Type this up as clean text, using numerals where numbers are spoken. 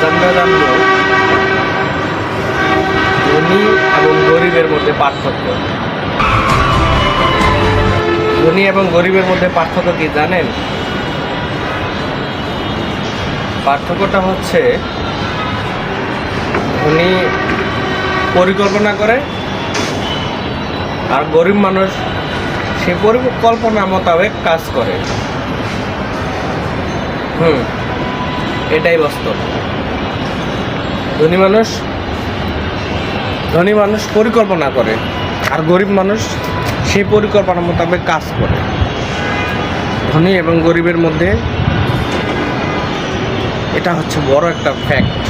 আমরা জানবো ধনী এবং গরিবের মধ্যে পার্থক্য। ধনী এবং গরিবের মধ্যে পার্থক্য কি জানেন? পার্থক্যটা হচ্ছে ধনী পরিকল্পনা করে আর গরিব মানুষ সে পরিকল্পনা মোতাবেক কাজ করে। এটাই বাস্তব। ধনী মানুষ পরিকল্পনা করে আর গরিব মানুষ সেই পরিকল্পনা মোতাবেক কাজ করে। ধনী এবং গরিবের মধ্যে এটা হচ্ছে বড় একটা ফ্যাক্ট।